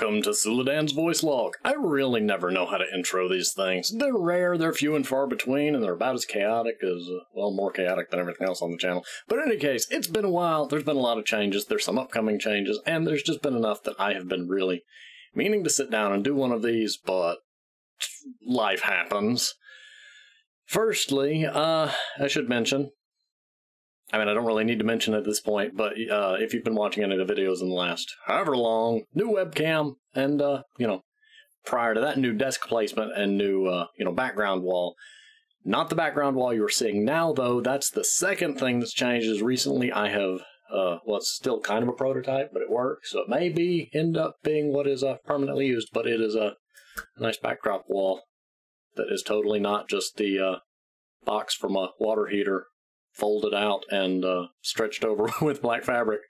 Welcome to Suladan's voice log. I really never know how to intro these things. They're rare, they're few and far between, and they're about as chaotic as, well, more chaotic than everything else on the channel. But in any case, it's been a while, there's been a lot of changes, there's some upcoming changes, and there's just been enough that I have been really meaning to sit down and do one of these, but life happens. Firstly, I should mention, I mean, I don't really need to mention at this point, but if you've been watching any of the videos in the last however long, new webcam, and, prior to that, new desk placement and new, background wall. Not the background wall you're seeing now, though. That's the second thing that's changed is recently I have, well, it's still kind of a prototype, but it works, so it may end up being what is permanently used, but it is a nice backdrop wall that is totally not just the box from a water heater folded out and stretched over with black fabric.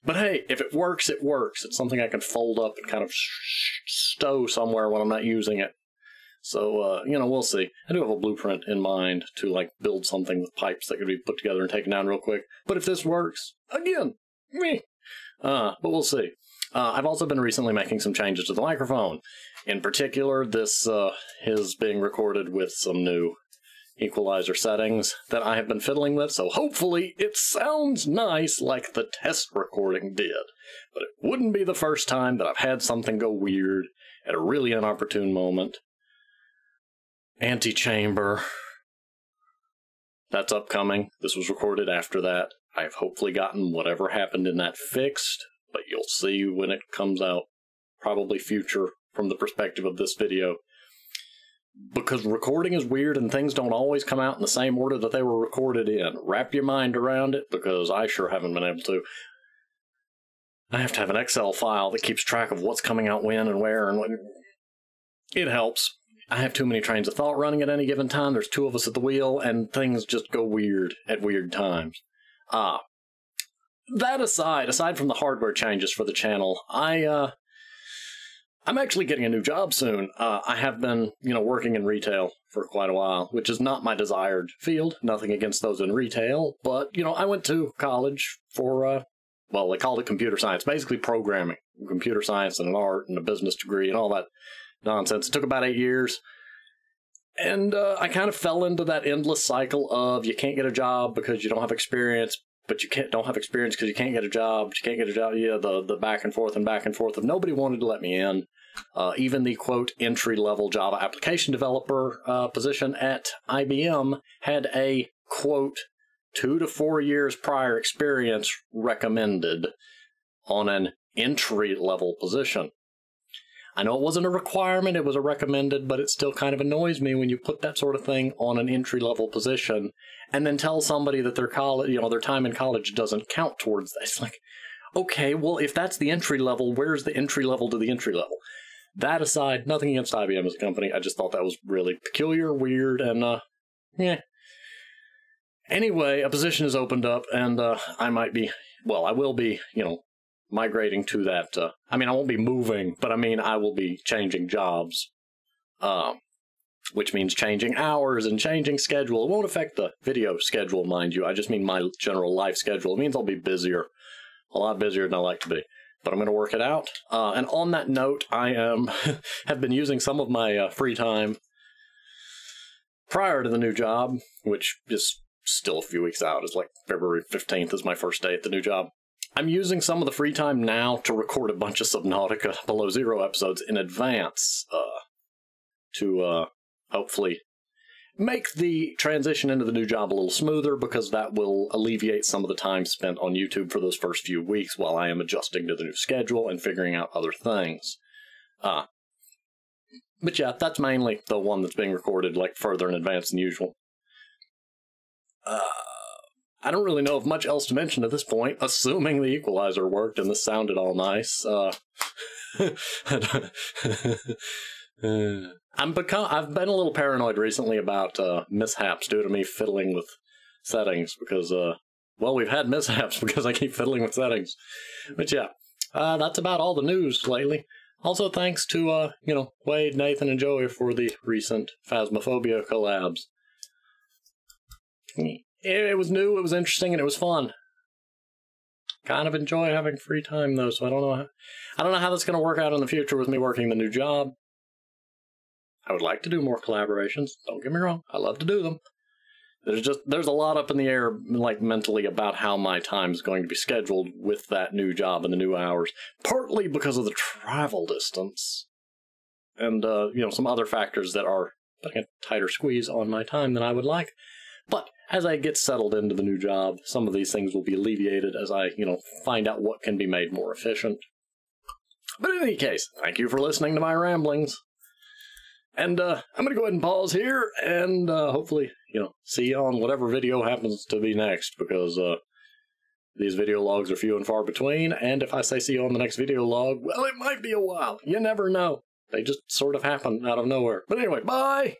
But hey, if it works, it works. It's something I can fold up and kind of stow somewhere when I'm not using it. So, we'll see. I do have a blueprint in mind to, build something with pipes that could be put together and taken down real quick. But if this works, again, me. But we'll see. I've also been recently making some changes to the microphone. In particular, this is being recorded with some new equalizer settings that I have been fiddling with, so hopefully it sounds nice like the test recording did. But it wouldn't be the first time that I've had something go weird at a really inopportune moment. Antechamber. That's upcoming. This was recorded after that. I've hopefully gotten whatever happened in that fixed, but you'll see when it comes out, probably future from the perspective of this video. Because recording is weird and things don't always come out in the same order that they were recorded in. Wrap your mind around it, because I sure haven't been able to. I have to have an Excel file that keeps track of what's coming out when and where and when. It helps. I have too many trains of thought running at any given time. There's two of us at the wheel, and things just go weird at weird times. That aside from the hardware changes for the channel, I'm actually getting a new job soon. I have been, working in retail for quite a while, which is not my desired field. Nothing against those in retail, but, I went to college for, well, they called it computer science, basically programming. Computer science and an art and a business degree and all that nonsense. It took about 8 years. And I kind of fell into that endless cycle of you can't get a job because you don't have experience, but you don't have experience because you can't get a job, but you can't get a job. Yeah, the back and forth of nobody wanted to let me in. Even the, quote, entry-level Java application developer position at IBM had a, quote, 2 to 4 years prior experience recommended on an entry-level position. I know it wasn't a requirement, it was a recommended, but it still kind of annoys me when you put that sort of thing on an entry-level position and then tell somebody that their college, their time in college doesn't count towards that. It's like, okay, well, if that's the entry level, where's the entry level to the entry level? That aside, nothing against IBM as a company. I just thought that was really peculiar, weird, and, yeah. Anyway, a position has opened up, and I will be, migrating to that. I won't be moving, but I will be changing jobs, which means changing hours and changing schedule. It won't affect the video schedule, mind you. I just mean my general life schedule. It means I'll be busier, a lot busier than I like to be. But I'm going to work it out. And on that note, I have been using some of my free time prior to the new job, which is still a few weeks out. It's like February 15th is my first day at the new job. I'm using some of the free time now to record a bunch of Subnautica Below Zero episodes in advance to hopefully make the transition into the new job a little smoother, because that will alleviate some of the time spent on YouTube for those first few weeks while I am adjusting to the new schedule and figuring out other things. But yeah, that's mainly the one that's being recorded further in advance than usual. I don't really know of much else to mention at this point, assuming the equalizer worked and this sounded all nice. I've been a little paranoid recently about mishaps due to me fiddling with settings, because, well, we've had mishaps because I keep fiddling with settings. But yeah, that's about all the news lately. Also, thanks to, Wade, Nathan, and Joey for the recent Phasmophobia collabs. It was new, it was interesting, and it was fun. kind of enjoy having free time, though, so I don't know how that's going to work out in the future with me working the new job. I would like to do more collaborations. Don't get me wrong. I love to do them. There's a lot up in the air, like, mentally about how my time is going to be scheduled with that new job and the new hours. Partly because of the travel distance. And, some other factors that are putting a tighter squeeze on my time than I would like. But as I get settled into the new job, some of these things will be alleviated as I, find out what can be made more efficient. But in any case, thank you for listening to my ramblings. And I'm going to go ahead and pause here and hopefully, see you on whatever video happens to be next, because these video logs are few and far between. And if I say see you on the next video log, well, it might be a while. You never know. They just sort of happen out of nowhere. But anyway, bye!